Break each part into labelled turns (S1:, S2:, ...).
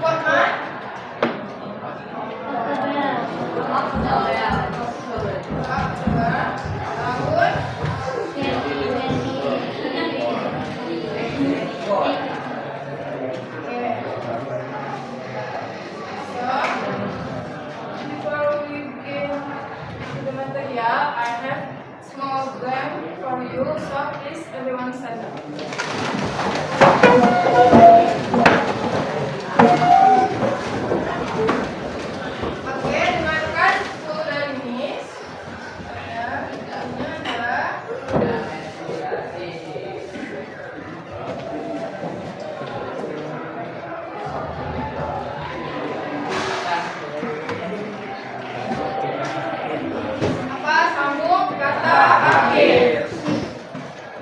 S1: What man? I have small game for you, so please everyone stand up. Oke, dengarkan dulu dari Miss. Ya, ini adalah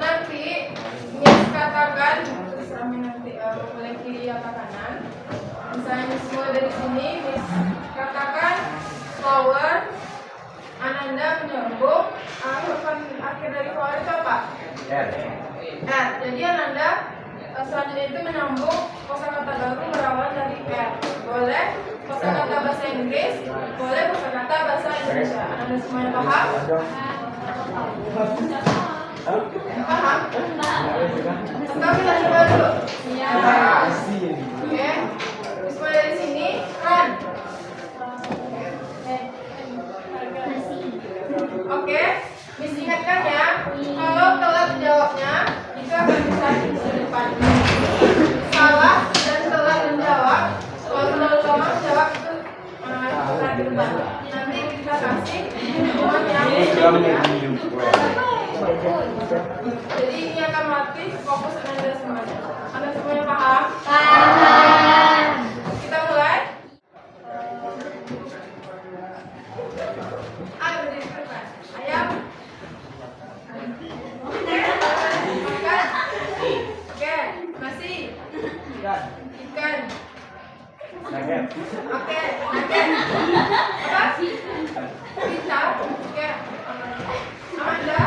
S1: nanti Miss katakan, terserah nanti boleh kiri atau kanan. Misalnya Miss mulai dari sini, Miss katakan flower, Ananda menyambung huruf akhir dari flower itu apa? R. Jadi Ananda selanjutnya itu menyambung kosakata baru berawal dari R. Boleh kosakata bahasa Inggris, boleh kosakata bahasa Indonesia. Ananda semuanya paham? Paham? Kita coba dulu. Iya. Oke. Terus mulai dari sini, run. Oke. Miss ingatkan ya, kalau telat jawabnya itu akan bisa di depan. Salah dan telat menjawab, kalau terlalu lama menjawab itu akan di depan. Nanti kita kasih hukuman yang jadi ini akan melatih fokus Anda semuanya. Anda semuanya paham? Paham. Kita mulai. Ayo berdiri ke depan. Ayam. Oke. Ikan. Oke. Nasi. Ikan. Nugget. Oke. Nugget. Apa? Pizza. Oke. Amanda.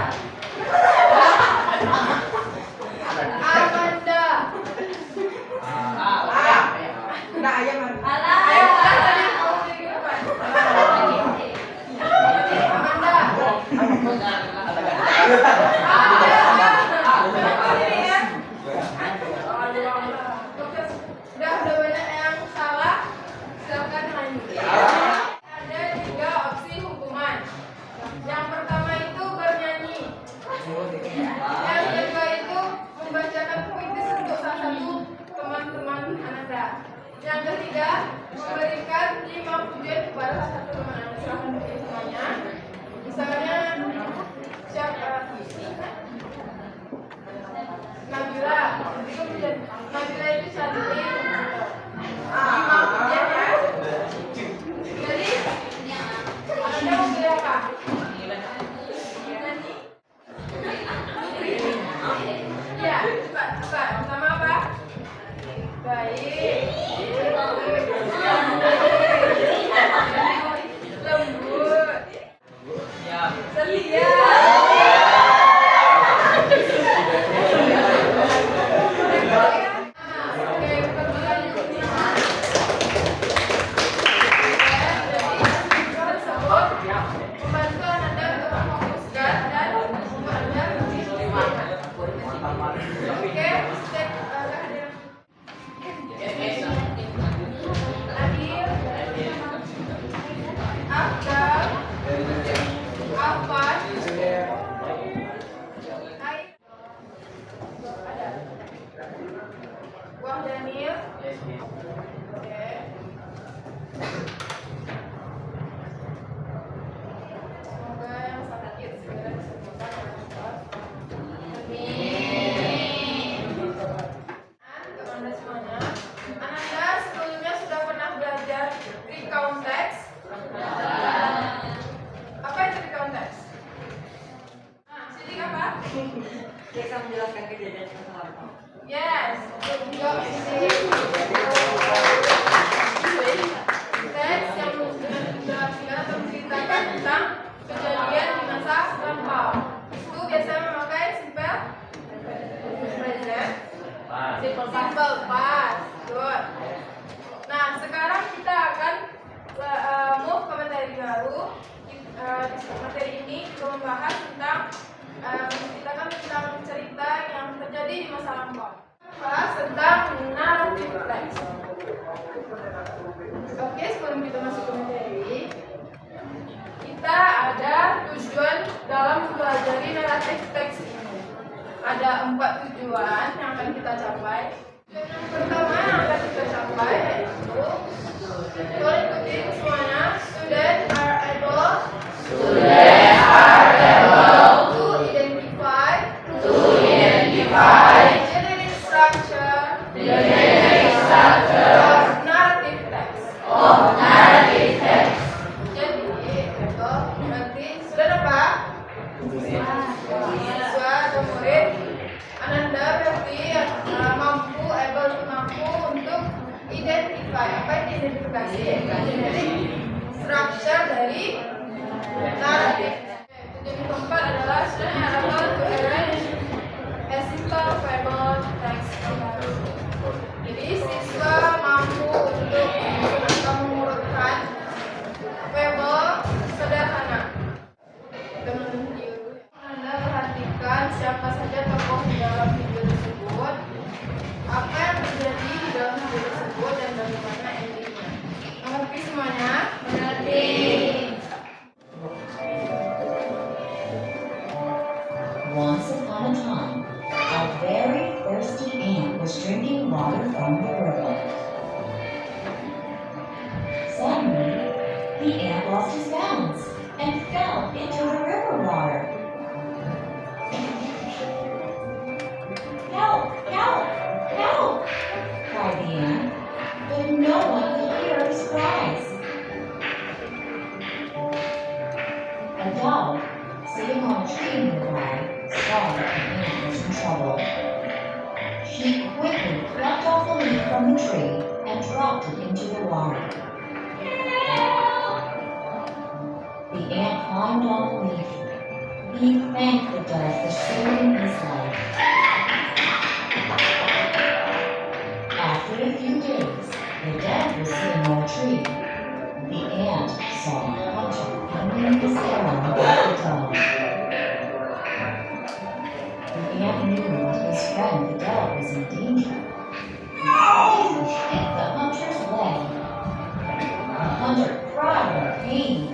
S1: Udah banyak yang salah, silakan lanjut. Ada 3 opsi hukuman. Yang pertama itu bernyanyi. Yang kedua itu membacakan puitis untuk salah satu teman-teman Ananda. Yang ketiga memberikan 5 pujian kepada salah satu teman Anda. Silahkan pilih semuanya. Misalnya siapa? Nabila. Nabila itu cantik. 5 pujian ya. Jadi Anda mau pilih apa? Ya, cepat. Pertama apa? Baik. Lembut. Setia. Wah Daniel. Oke. Semoga yang sakit segera disembuhkan. Amin. Untuk Anda semuanya, Ananda sebelumnya sudah pernah belajar recount text? Apa itu recount text? Sidik apa?
S2: Kita menjelaskan kejadian yang sama.
S1: Yes. Teks yang menjelaskan atau menceritakan tentang kejadian di masa lampau. Itu biasanya memakai simple present. Simple past. Good. Nah, sekarang kita akan move ke materi baru. Materi ini kita membahas tentang cerita yang terjadi di masa lampau. Bahas tentang narrative text. Oke, sebelum kita masuk ke materi, kita ada tujuan dalam mempelajari narrative text ini. Ada 4 tujuan yang akan kita capai. Tujuan yang pertama yang akan kita capai yaitu, tolong ikutin semuanya. Students are able to identify generic structure of narrative text. Jadi itu berarti sudah dapat siswa atau murid. Ananda berarti mampu untuk identify. Apa yang diidentifikasi? Generic structure dari narrative. Tujuan keempat adalah students are able to arrange a simple fable text. Jadi siswa mampu untuk mengurutkan fable sederhana. Anda perhatikan siapa saja tokoh di dalam video tersebut, apa yang terjadi di dalam video tersebut, dan bagaimana endingnya. Mengerti semuanya? Mengerti.
S3: Once upon a time, a very thirsty ant was drinking water from the river. Suddenly, the ant lost his balance and fell into the river water. Help! Help! Help! Cried the ant, but no one could hear his cries. A dove, sitting on a tree nearby, saw that the ant was in trouble. She quickly plucked off a leaf from the tree and dropped it into the water. The ant climbed on the leaf. He thanked the dove for saving his life. After a few days, the dove was sitting on a tree. The ant saw a hunter aiming his arrow at the dove. The ant knew that his friend the dove was in danger. He hit the hunter's leg. The hunter cried in pain.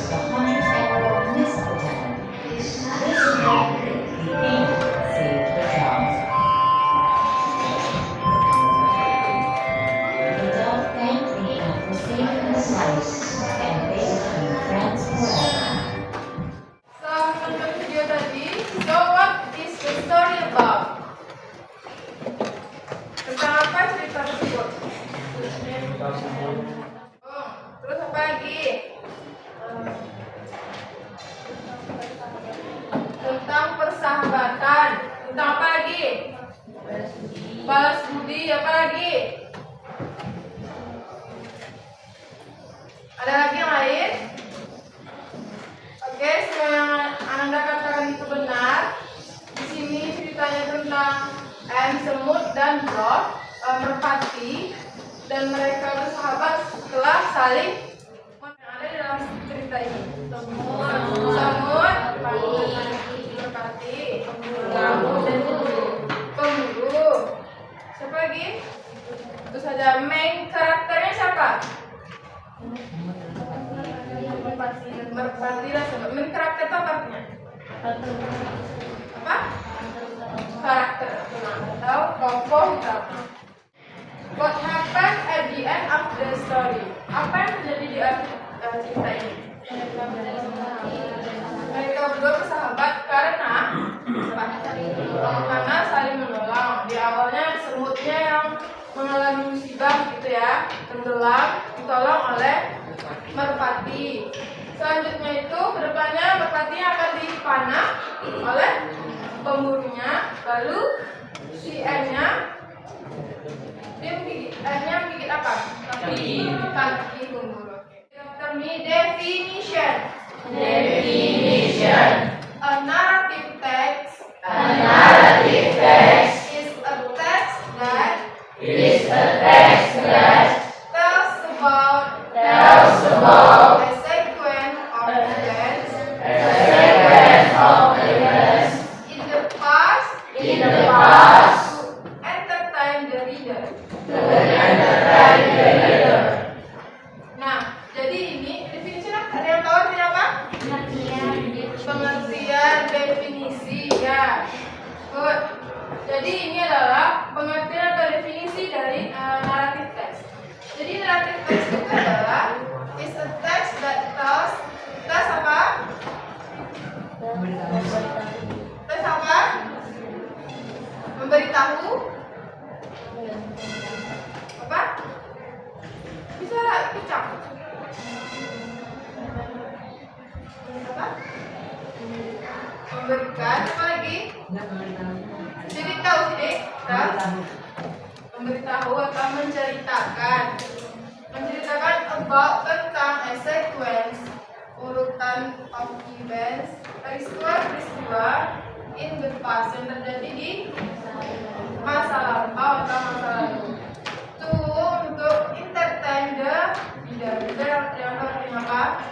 S3: The hunter's arrow missed the dove. This time, the ant saved the dove. The dove thanked the ant for saving his life, and they became friends forever.
S1: Setelah menonton video tadi, so what is the story about? Tentang apa cerita tersebut? Terus apa lagi? Tentang persahabatan. Tentang apa lagi? Balas budi. Apa lagi? Ada lagi yang lain? Oke, semua yang Anda katakan itu benar. Di sini ceritanya tentang semut dan merpati, dan mereka bersahabat setelah saling yang ada di dalam cerita ini. Semut, merpati, pemburu. Siapa lagi? Itu saja. Main karakternya siapa? Merpati dan semut. Main karakter itu apa artinya? Apa? Karakter atau tokoh utama. What happened at the end of the story? Apa yang terjadi di akhir cerita ini? Mereka berdua bersahabat karena saling menolong. Di awalnya semutnya yang mengalami musibah gitu ya, tenggelam, ditolong oleh merpati. Selanjutnya itu kedepannya merpati akan dipanah oleh pemburunya, lalu si N-nya menggigit apa? Kaki pemburu. After me, definition. A narrative text manusia. Good. Jadi ini adalah pengertian atau definisi dari narrative text. Jadi narrative text itu adalah is a text that tells apa? Tells apa? Memberitahu apa? Bisa kecap. Apa? Memberikan apa lagi? Jadi tahu sih, memberitahu atau menceritakan about tentang a sequence urutan of events peristiwa in the past yang terjadi di masa lampau atau masa lalu. Untuk entertain the reader yang artinya apa?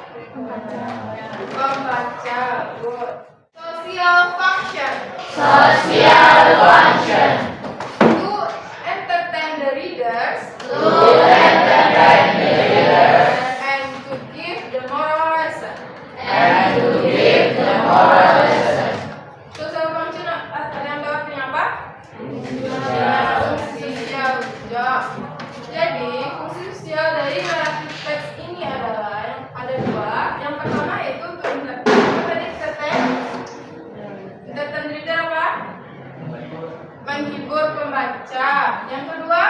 S1: Pembaca. Good. Social function. To entertain the readers. And to give the moral lesson. Social function yang artinya apa? Fungsi sosial. Jadi fungsi sosial dari narrative text ini adalah ada dua. Yang pertama yaitu untuk entertain reader apa? Menghibur pembaca. Yang kedua,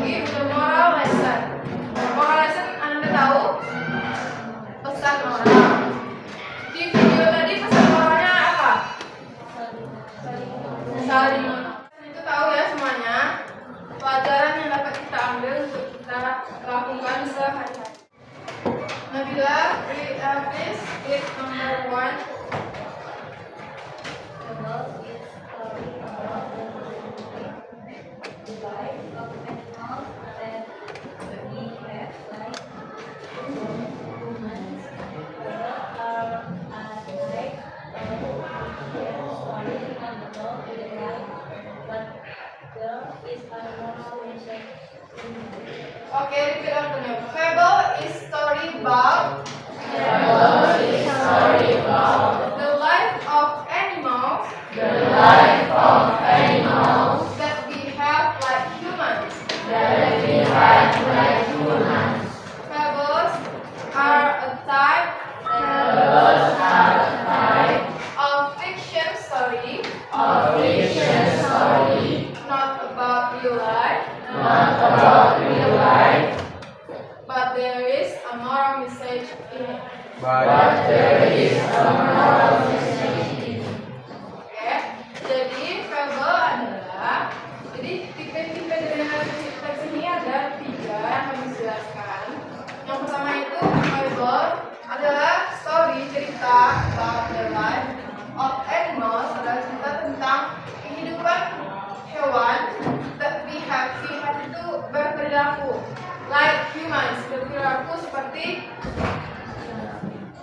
S1: give the moral lesson. Moral lesson Anda tahu? Pesan moral. Di video tadi pesan moralnya apa? Saling mengenal. Itu tahu ya semuanya. Pelajaran yang dapat kita ambil untuk kita lakukan sehari-hari. Nabila, please read number 1. Okay, repeat after me. Fable is story about the life of animals that behave like humans. Fables are a type of fiction story, not about real life. But there is a moral message in it. Oke, jadi fable adalah, jadi tipe-tipe dari narrative text ini ada 3 yang kami jelaskan. Yang pertama itu fable adalah story, cerita about the life of animals, adalah cerita tentang kehidupan hewan that behave itu berperilaku like humans, berperilaku seperti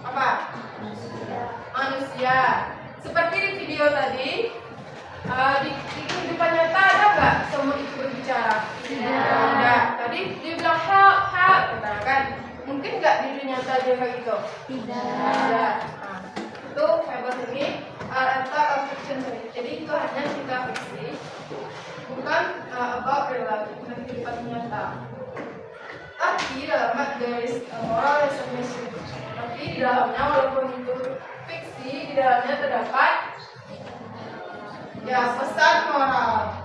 S1: apa? Manusia. Seperti di video tadi, di kehidupan nyata ada nggak semut itu berbicara? Tidak. Tadi dia bilang help, katakan. Mungkin nggak di dunia nyata dia kayak gitu? Tidak. Nah, itu fable ini atau fiction story. Jadi itu hanya cerita fiksi, bukan about real life, bukan kehidupan nyata. Tapi dalam there is a moral lesson message. Tapi di dalamnya walaupun itu fiksi, di dalamnya terdapat ya pesan moral.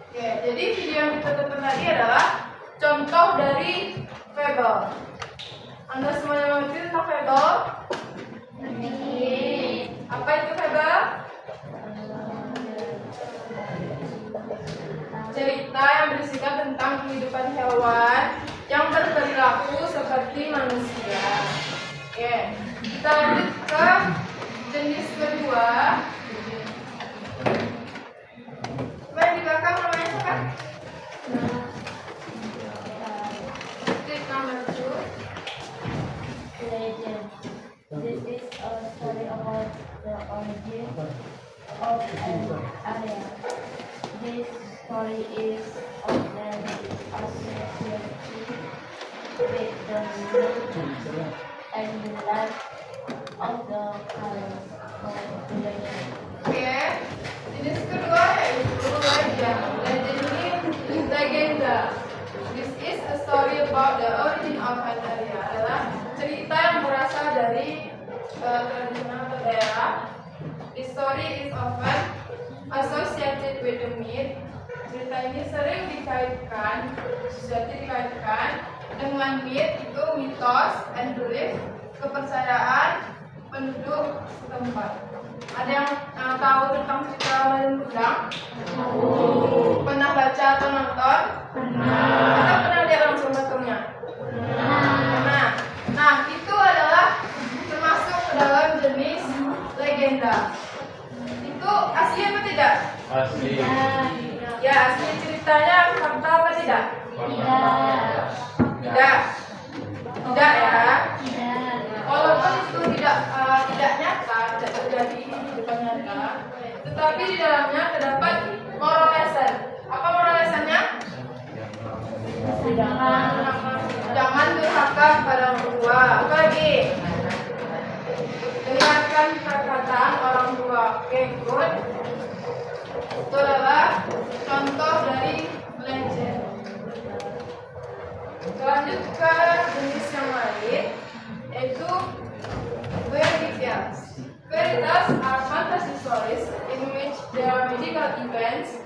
S1: Oke, jadi video yang kita tonton tadi adalah contoh dari fable. Anda semuanya mengerti tentang fable? Apa itu fable? Cerita yang berisikan tentang kehidupan hewan yang berperilaku seperti manusia. Oke, kita lanjut ke jenis kedua. Main di belakang namanya siapa? Jenis nomor 2.
S4: Legend. This is a story about the origin of an area. This story is often associated with the myth and the left of the colors of relation.
S1: Oke, jenis kedua yaitu legend. Legend ini legenda. This is a story about the origin of an area. Adalah cerita yang berasal dari tradisional atau daerah. This story is often associated with the myth. Cerita ini sering dikaitkan dengan myth, itu mitos and belief, kepercayaan penduduk setempat. Ada yang tahu tentang cerita Layang Ledang? Pernah baca atau nonton? Atau pernah lihat langsung betulnya? Nah, itu adalah termasuk ke dalam jenis legenda. Itu asli apa tidak?
S5: Asli.
S1: Ya, asli ceritanya fakta apa tidak? Tidak ya. Walaupun itu tidak nyata, tidak terjadi di depan nyata, tetapi di dalamnya terdapat moral lesson. Apa moral lessonnya? Jangan durhaka kepada orang tua. Apa lagi? Dengarkan perkataan orang tua. Oke, good. Itu adalah contoh dari legend. Lanjut ke jenis yang lain, yaitu fairy tales. Fairy tales are fantasy stories in which there are magical events.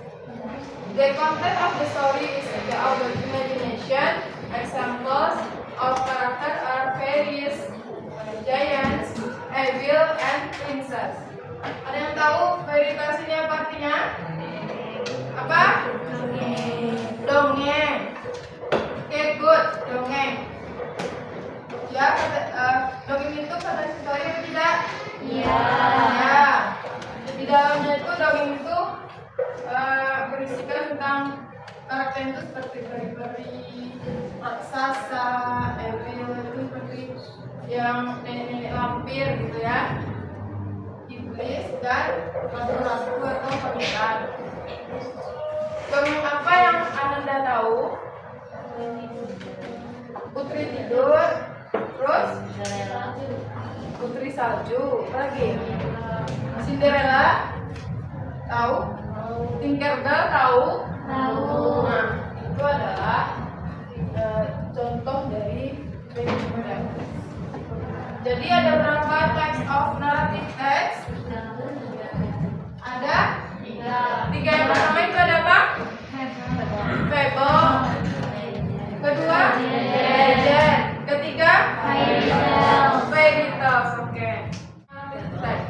S1: The content of the story is the our imagination. Examples of characters are fairies, giants, evil, and princess. Ada yang tahu fairy tales ini apa artinya? Apa? Dongeng. Oke, good. Dongeng. Ya, dongeng itu fantasy story atau tidak? Iya. Ya. Di dalamnya itu dongeng itu berisikan tentang karakter itu seperti peri-peri, raksasa, evil, itu seperti yang nenek-nenek lampir gitu ya, iblis dan ratu-ratu atau pangeran. Dongeng apa yang Ananda tahu? Putri Tidur, terus Putri Salju, apa lagi? Cinderella, tahu? Tinkerbell tahu? Nah, itu adalah contoh dari fairy tale. Jadi ada berapa types of narrative text? Ada? Tiga. Yang pertama itu ada apa? Fable. Kedua? Legend. Ketiga? Fairy tales. Oke.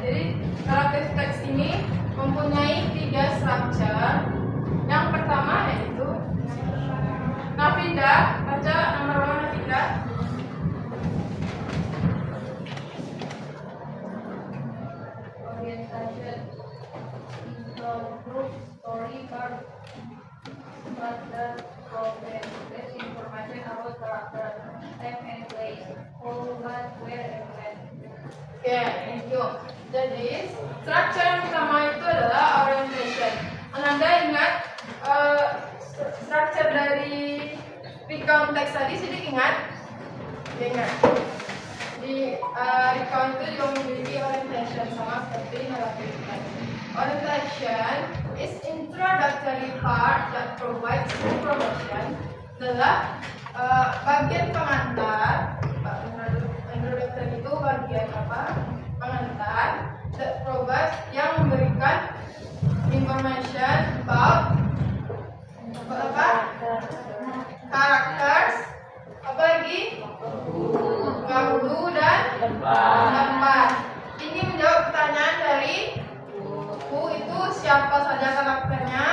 S1: Jadi narrative text ini mempunyai 3 structure. Yang pertama yaitu Navinda. Baca nomor 1 Navinda.
S4: Orientation the group story but the problem with information about character, time and place, who, what, where, and when.
S1: Oke, thank you. Jadi structure yang pertama itu adalah orientation. Ananda ingat structure dari recount text tadi, sedikit ingat? Ingat. Di recount itu juga memiliki orientation sama seperti narrative text. Orientation is introductory part that provides information. Adalah bagian pengantar. Introductory itu bagian apa? Pengantar that provides yang memberikan information about apa? Characters, apa lagi? Waktu dan tempat. Ini menjawab pertanyaan dari who, itu siapa saja karakternya,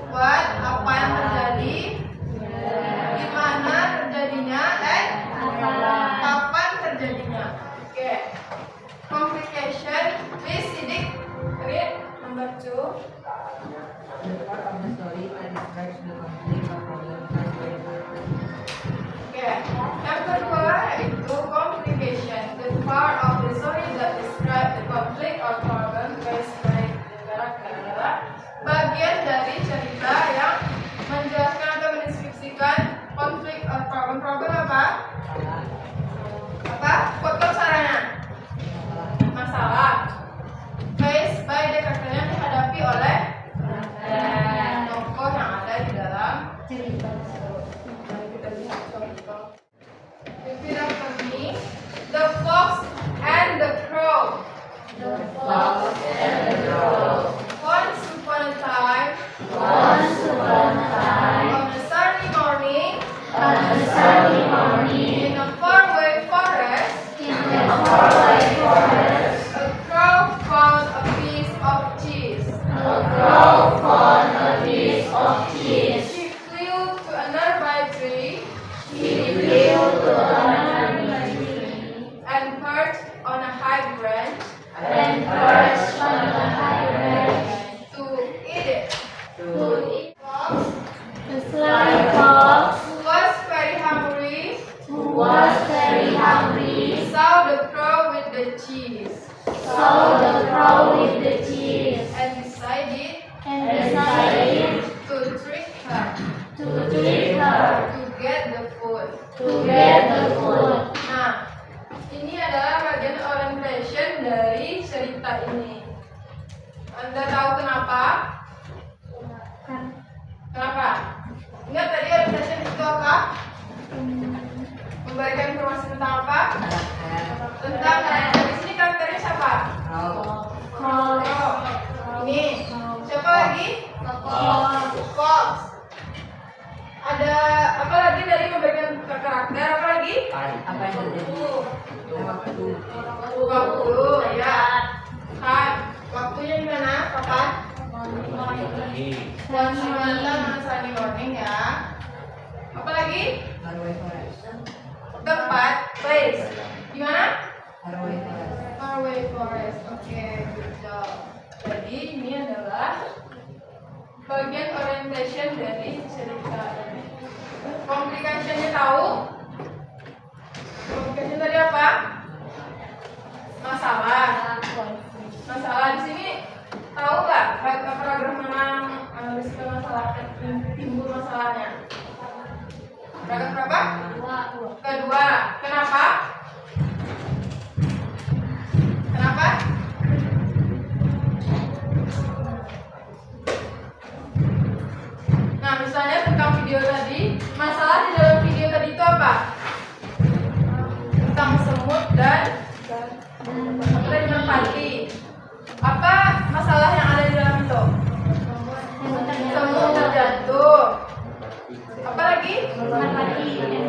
S1: what, apa yang terjadi, di mana terjadinya, dan kapan terjadinya. Oke. Complication, please Sidik, read number 2.
S2: The part of the story that describes the conflict or problem faced by the character.
S1: Oke. Yang kedua yaitu complication, the part of the story that describes the conflict or problem faced by the character adalah bagian dari cerita yang menjelaskan atau mendeskripsikan konflik or problem. Problem apa? Apa?
S4: saw the crow with the cheese
S1: and decided
S4: and decided
S1: to trick her
S4: to trick her
S1: to get the food.
S4: to get the food.
S1: Nah, ini adalah bagian orientation dari cerita ini. Anda tahu kenapa? Kenapa? Ingat tadi orientation itu apa? Memberikan informasi tentang apa?
S2: Karakter.
S1: Tentang karakter. Di sini karakternya siapa?
S2: Crow.
S1: Oh, ini. Siapa lagi? Fox. Ada apa lagi dari memberikan karakter? Apa lagi?
S2: Apa yang terjadi? Waktu.
S1: Waktu, ya. Kan, waktunya di mana? Kapan? Once Sunday morning ya. Apa lagi?
S2: Faraway Forest.
S1: Tempat, place. Di mana?
S2: Faraway Forest.
S1: Faraway Forest. Oke, good job. Jadi ini adalah bagian orientation dari cerita ini. Complication-nya tahu? Complication tadi apa? Masalah. Masalah di sini tahu nggak paragraf mana yang risiko masalah timbul masalahnya? Paragraf berapa? Kedua. Kenapa? Kenapa? Nah, misalnya tentang video tadi, masalah di dalam video tadi itu apa? Tentang semut dan merpati. Apa masalah yang ada di dalam itu? Semut terjatuh. Apa lagi?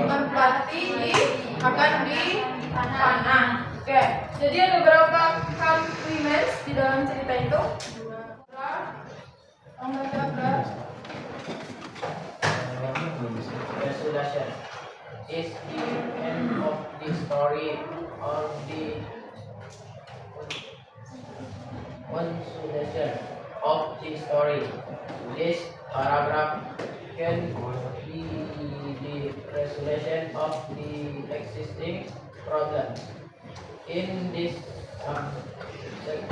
S1: Merpati akan dipanah. Oke, jadi ada berapa compliments di dalam cerita itu?
S5: Resolution is the end of the story or the consolation of the story. This paragraph can be the resolution of the existing problems. In this section,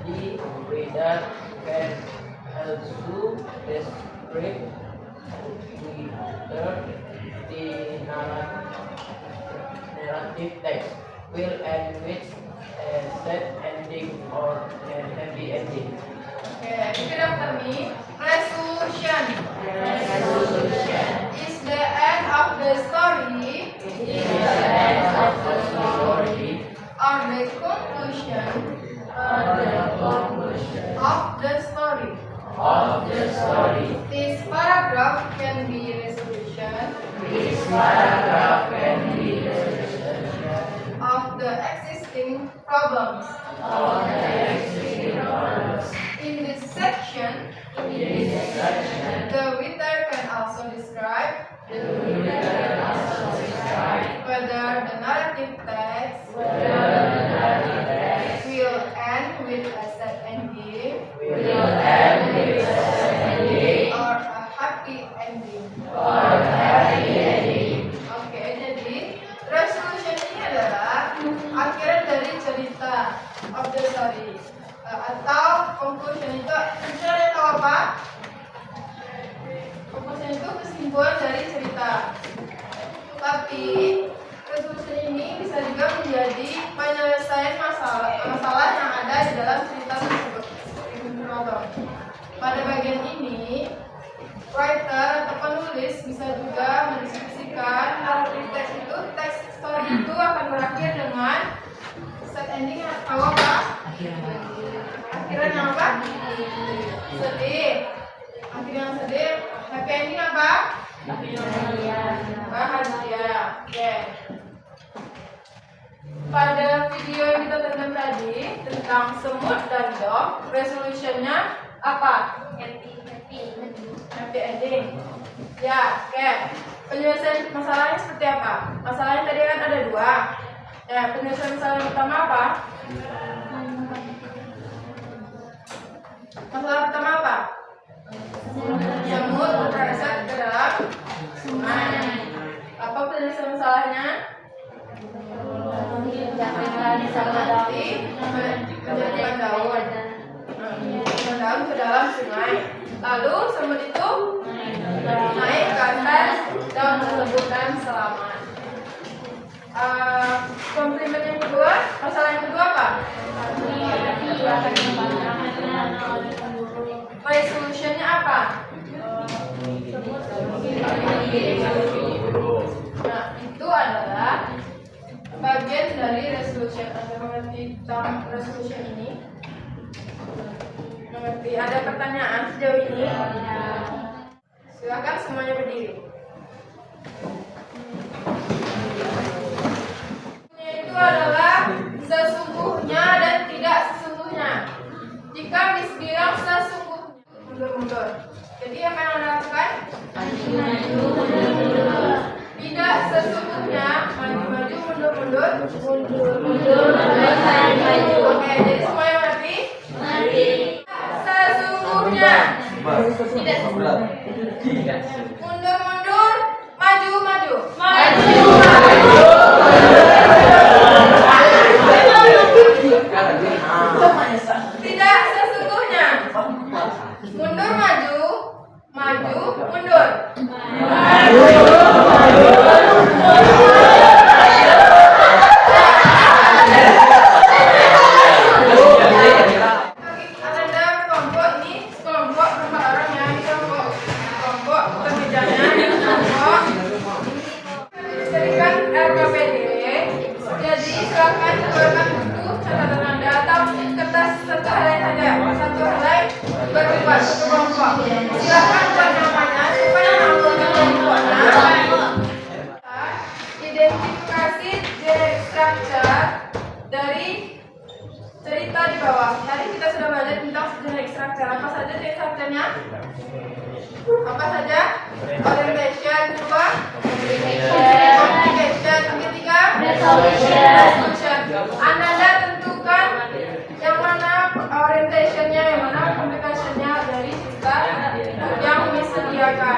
S5: the reader can also describe the narrative text will end with a sad ending or a happy ending.
S1: Oke, repeat after me. Resolution is the end of the story or the conclusion of the story. This paragraph can be resolution of the existing problems. In this section, the reader can also describe whether the narrative text will end with a sad ending or a happy ending. Oke, jadi resolution ini adalah akhiran dari cerita of the story. Atau conclusion itu misalnya tahu apa? Conclusion itu kesimpulan dari cerita. Tapi resolution ini bisa juga menjadi penyelesaian masalah yang ada di dalam cerita tersebut. Pada bagian ini, writer atau penulis bisa juga mendiskusikan narrative text itu, text story itu akan berakhir dengan sad ending atau apa? Akhiran yang apa? Sedih. Akhiran yang sedih. Happy ending apa? Bahagia. Oke. Pada video yang kita tonton tadi tentang semut dan dog, resolutionnya apa? Happy ending. Ya, oke. Penyelesaian masalahnya seperti apa? Masalahnya tadi kan ada dua. Ya, penyelesaian masalah yang pertama apa? Masalah pertama apa? Semut tersesat ke dalam sungai. Apa penyelesaian masalahnya? menjadi daun. Daun ke dalam sungai. Lalu semut itu naik ke atas daun tersebut dan selamat. Komplimen yang kedua, masalah yang kedua apa? Resolutionnya apa? Nah, itu adalah bagian dari resolution. Anda mengerti tentang resolution ini? Mengerti? Ada pertanyaan sejauh ini? Silakan semuanya berdiri. Itu adalah sesungguhnya dan tidak sesungguhnya. Jika Miss bilang sesungguhnya, mundur-mundur. Jadi apa yang Anda lakukan? Tidak sesungguhnya, maju-maju, mundur-mundur. Oke, jadi semuanya mengerti? Sesungguhnya. Tidak sesungguhnya. Mundur-mundur, maju-maju. Tidak sesungguhnya. Mundur maju, maju mundur. Anda kelompok ini kelompok berapa orang ya? Kelompok kerjanya kelompok. Serikan RKPD. Jadi silakan keluarkan buku catatan Anda atau kertas satu helai saja, satu helai berbuat satu kelompok. Silakan buat namanya supaya anggota kelompoknya. Identifikasi generic structure dari cerita di bawah. Tadi kita sudah belajar tentang generic structure. Apa saja generic structure-nya? Apa saja? Orientation, kedua communication, ketiga resolution. Anda tentukan yang mana orientation-nya, yang mana communication-nya dari cerita yang disediakan.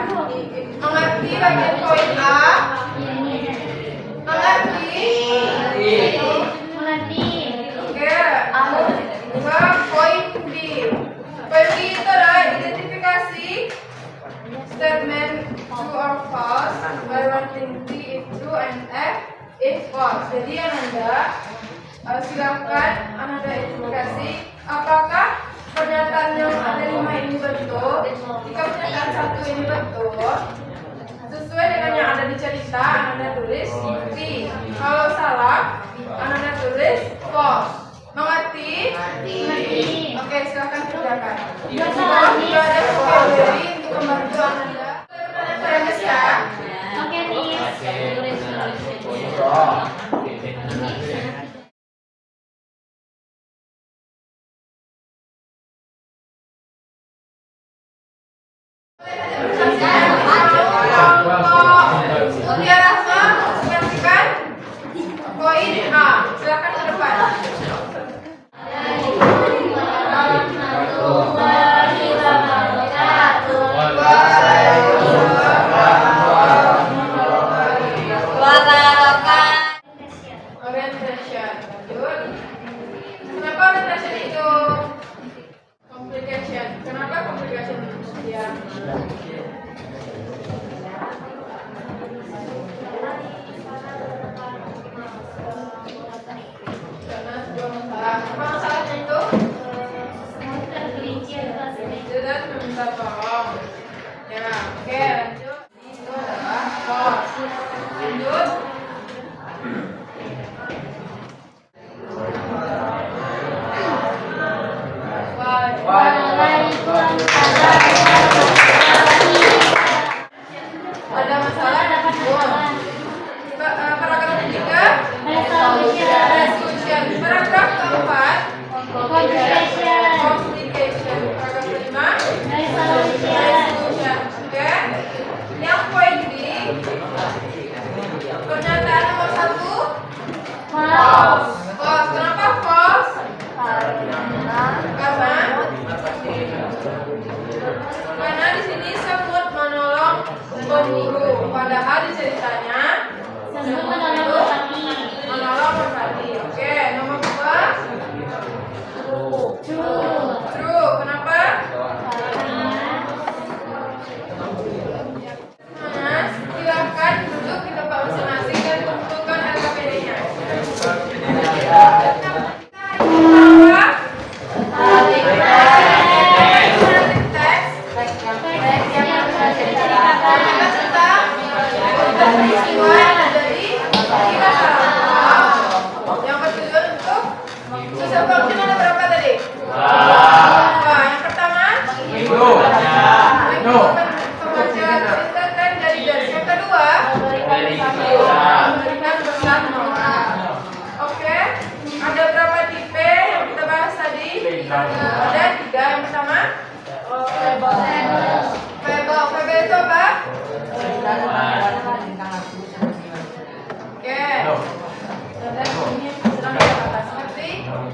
S1: Mengerti bagian poin A? Mengerti? Oke, ke poin B. Poin B itu adalah identifikasi statement true or false by writing D if true and F if false. Jadi yang Anda silakan Anda identifikasi apakah pernyataan yang ada 5 ini betul. Jika pernyataan 1 ini betul, sesuai dengan yang ada di cerita, Anda tulis D. Kalau salah, Anda tulis false. Mengerti? Oke, silakan kerjakan. Di bawah juga ada vocabulary untuk membantu Anda. Pertanyaan ya. Mulia Rahma, menyampaikan poin A. Silakan ke depan. Orientation. Lanjut. Kenapa orientation itu complication? Kenapa complication itu dia? Karena sebuah masalah. Apa masalahnya itu? Tidak meminta tolong. Ya, oke, lanjut. Itu adalah false. Lanjut. Ada masalah ada kebun. Paragraf ketiga resolution. Paragraf keempat communication. Paragraf kelima resolution. Oke. Yang poin B, pernyataan nomor 1 false. False. Kenapa false? Karena di sini semut menolong pemburu, padahal di ceritanya semut menolong merpati. Oke, nomor Ada 3. Yang pertama fable. Fable itu apa? Oke. Dan ini sedang dikatakan seperti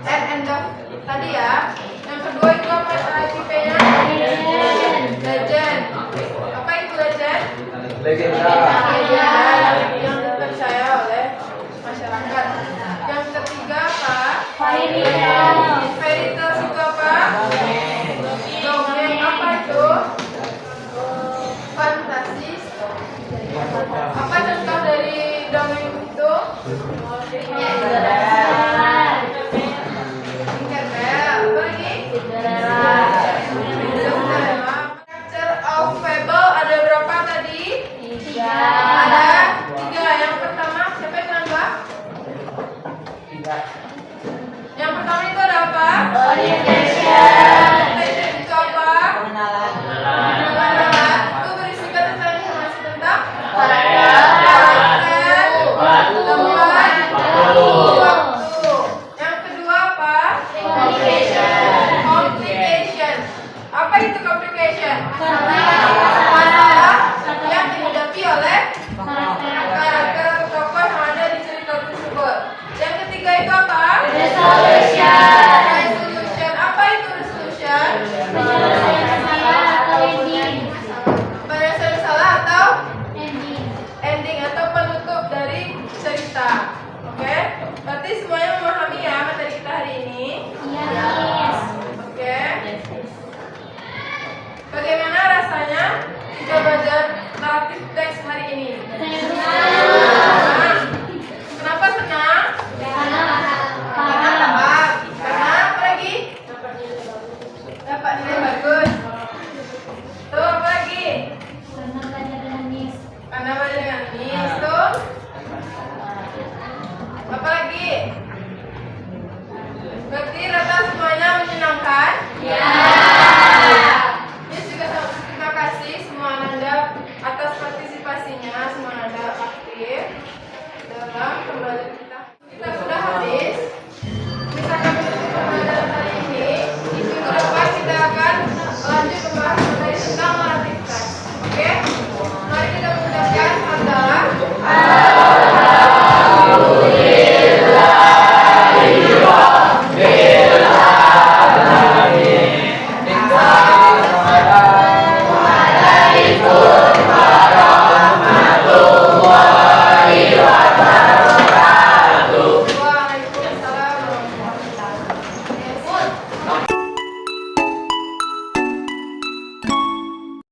S1: and of tadi ya. Yang kedua itu apa tipe-nya? Legend. Apa itu legend?
S5: Legenda.
S1: Yang dipercaya oleh masyarakat. Yang ketiga apa?
S4: Fairy tale.
S1: Fairy tale itu apa? Dongeng. Apa itu? Fantasi. Apa contoh dari dongeng itu? Tinkerbell. Apa lagi? Cinderella. Karakter of fable ada berapa tadi?
S4: 3.
S1: Ada 3. Yang pertama siapa yang bilang, Mbak? Yang pertama itu ada apa?
S4: Orientation.
S1: Orientation itu apa?
S2: Pengenalan.
S1: Pengenalan. Itu berisikan tentang informasi tentang
S4: Karakter.
S1: waktu. Yang kedua apa?
S4: Communication.
S1: Complication. Apa itu complication?
S4: Masalah.
S1: Masalah yang dihadapi oleh
S4: Karakter.
S1: karakter atau tokoh yang ada di cerita tersebut. Yang ketiga itu apa?
S4: Resolution.